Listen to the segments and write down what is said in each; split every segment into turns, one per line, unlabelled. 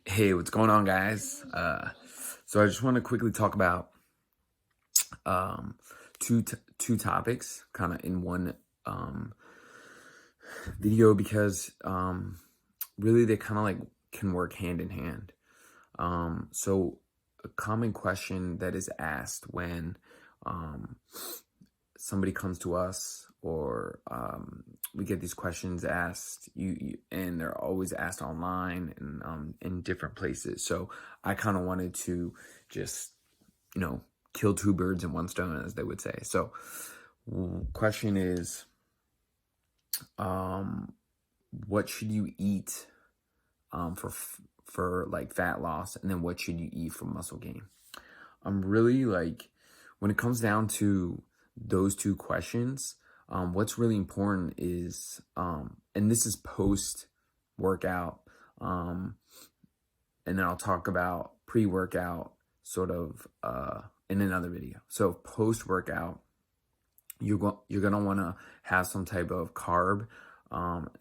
Hey, what's going on, guys? So I just want to quickly talk about um, two topics, kind of in one um, video, because really they kind of like can work hand in hand. So a common question that is asked when um, somebody comes to us, or we get these questions asked, and they're always asked online and in different places. So I kind of wanted to just kill two birds in one stone, as they would say. So question is, what should you eat for like fat loss, and then what should you eat for muscle gain? I'm really like, when it comes down to those two questions, what's really important is, and this is post workout, and then I'll talk about pre-workout sort of in another video. So post workout, you're gonna want to have some type of carb,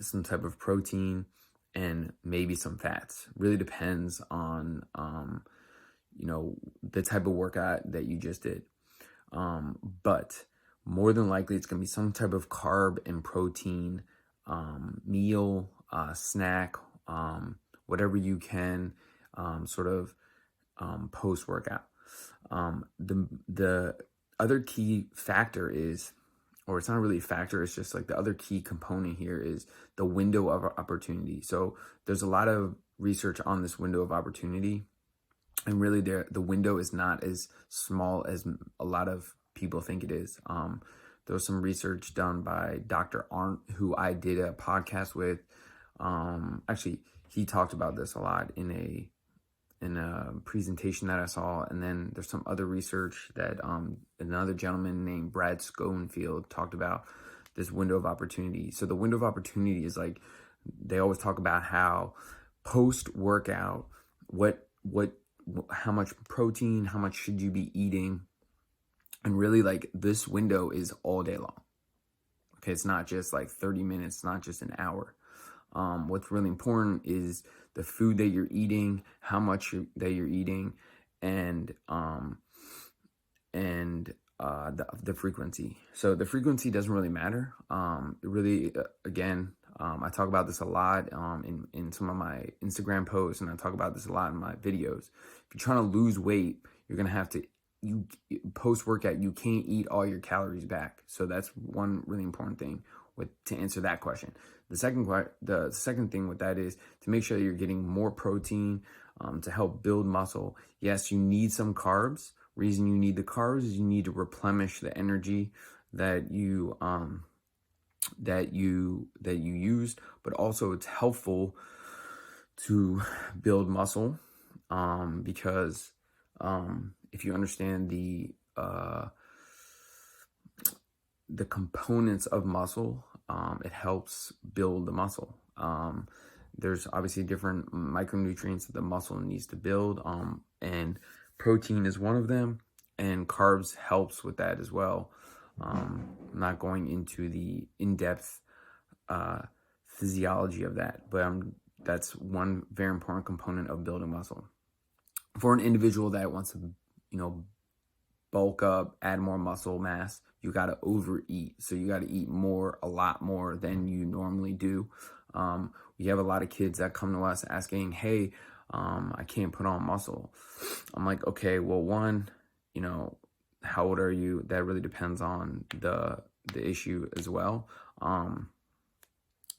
some type of protein, and maybe some fats. Really depends on the type of workout that you just did. But more than likely, it's going to be some type of carb and protein meal, snack, whatever you can sort of post workout. The other key factor is, or it's not really a factor, it's just like the other key component here is the window of opportunity. So there's a lot of research on this window of opportunity. And really, the window is not as small as a lot of people think it is. There was some research done by Dr. Arndt, who I did a podcast with. Actually, he talked about this a lot in a presentation that I saw. And then there's some other research that another gentleman named Brad Schoenfield talked about, this window of opportunity. So the window of opportunity is like, they always talk about how post workout, how much protein, how much should you be eating? And really, like, this window is all day long. Okay, it's not just like 30 minutes, not just an hour. What's really important is the food that you're eating, how much that you're eating, and the frequency. So the frequency doesn't really matter. Really, again, I talk about this a lot in some of my Instagram posts, and I talk about this a lot in my videos. If you're trying to lose weight, you're going to have to, post-workout, you can't eat all your calories back. So that's one really important thing to answer that question. The second thing with that is to make sure that you're getting more protein to help build muscle. Yes, you need some carbs. Reason you need the carbs is you need to replenish the energy that you used, but also it's helpful to build muscle, because if you understand the components of muscle, it helps build the muscle. There's obviously different micronutrients that the muscle needs to build, and protein is one of them, and carbs helps with that as well. I'm not going into the in-depth physiology of that, but that's one very important component of building muscle. For an individual that wants to, bulk up, add more muscle mass, you got to overeat. So you got to eat more, a lot more than you normally do. We have a lot of kids that come to us asking, hey, I can't put on muscle. I'm like, okay, well, one, how old are you? That really depends on the issue as well.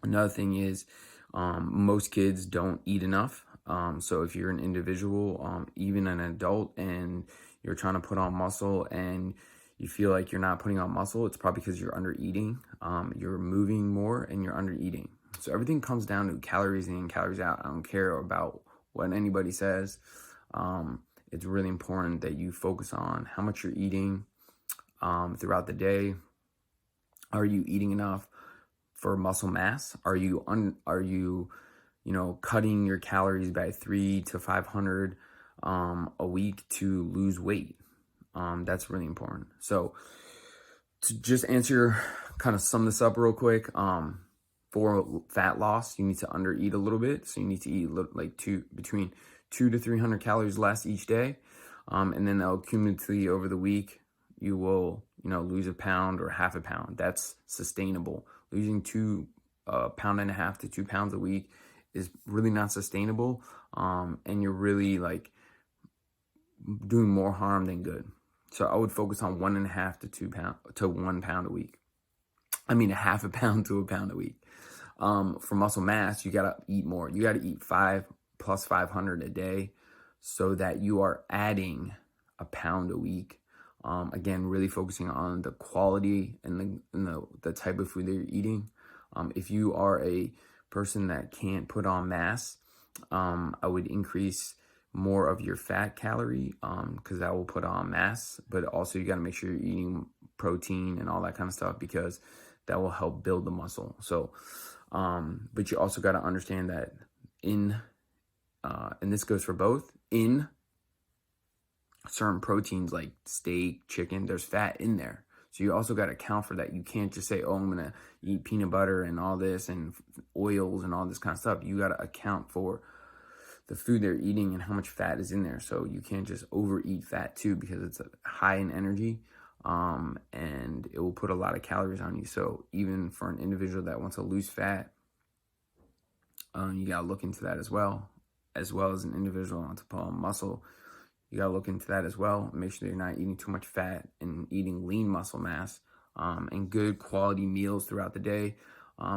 Another thing is, most kids don't eat enough. So if you're an individual, even an adult, and you're trying to put on muscle and you feel like you're not putting on muscle, it's probably because you're under eating. You're moving more and you're under eating. So everything comes down to calories in, calories out. I don't care about what anybody says. It's really important that you focus on how much you're eating throughout the day. Are you eating enough for muscle mass? Are you cutting your calories by 300 to 500 a week to lose weight? That's really important. So to just kind of sum this up real quick, for fat loss, you need to undereat a little bit. So you need to eat between 200 to 300 calories less each day. And then cumulatively over the week, you will, lose a pound or half a pound. That's sustainable. Losing 1.5 pounds to 2 pounds a week is really not sustainable. And you're really like doing more harm than good. So I would focus on 1.5 to 2 pounds to 1 pound a week. I mean, 0.5 pound to a pound a week. For muscle mass, you got to eat more. You got to eat 5 plus 500 a day so that you are adding a pound a week. Again, really focusing on the quality and the type of food that you're eating. If you are a person that can't put on mass, I would increase more of your fat calorie because that will put on mass. But also you got to make sure you're eating protein and all that kind of stuff because that will help build the muscle. So, but you also got to understand that and this goes for both, in certain proteins like steak, chicken, there's fat in there. So you also got to account for that. You can't just say, oh, I'm going to eat peanut butter and all this and oils and all this kind of stuff. You got to account for the food they're eating and how much fat is in there. So you can't just overeat fat too because it's high in energy and it will put a lot of calories on you. So even for an individual that wants to lose fat, you got to look into that as well as an individual that wants to put on muscle. You got to look into that as well. Make sure that you're not eating too much fat and eating lean muscle mass and good quality meals throughout the day,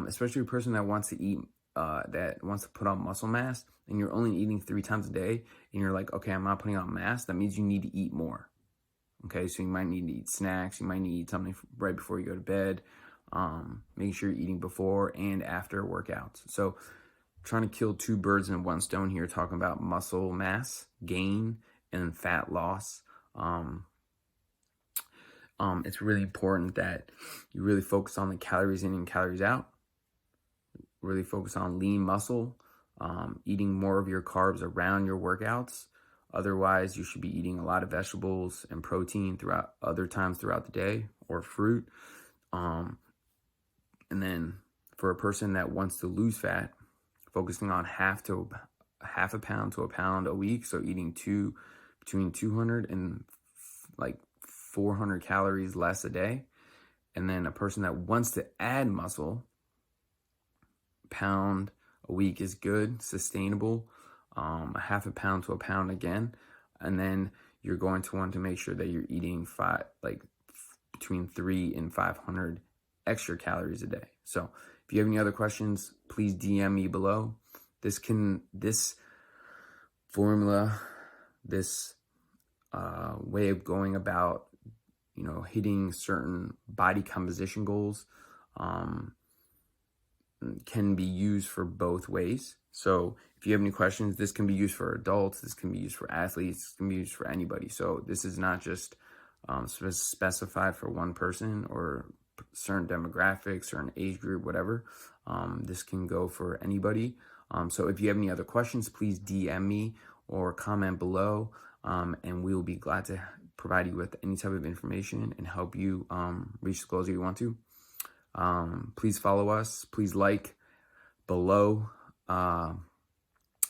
especially a person that wants to eat, that wants to put on muscle mass and you're only eating 3 times a day and you're like, okay, I'm not putting on mass. That means you need to eat more. Okay, so you might need to eat snacks. You might need to eat something right before you go to bed. Make sure you're eating before and after workouts. So trying to kill 2 birds in 1 stone here, talking about muscle mass gain and fat loss. It's really important that you really focus on the calories in and calories out. Really focus on lean muscle, eating more of your carbs around your workouts. Otherwise, you should be eating a lot of vegetables and protein throughout other times throughout the day or fruit. And then for a person that wants to lose fat, focusing on 0.5 pound to a pound a week. So eating between 200 and like 400 calories less a day. And then a person that wants to add muscle, pound a week is good, sustainable. 0.5 pound to a pound again. And then you're going to want to make sure that you're eating between 300 and 500 extra calories a day. So if you have any other questions, please DM me below. This formula, this way of going about, hitting certain body composition goals can be used for both ways. So if you have any questions, this can be used for adults, this can be used for athletes, this can be used for anybody. So this is not just specified for one person or certain demographics, certain age group, whatever. This can go for anybody. So if you have any other questions, please DM me or comment below, and we will be glad to provide you with any type of information and help you reach the goals that you want to. Please follow us. Please like below.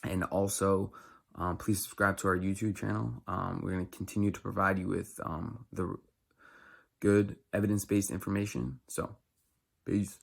And also, please subscribe to our YouTube channel. We're going to continue to provide you with the good evidence-based information. So, peace.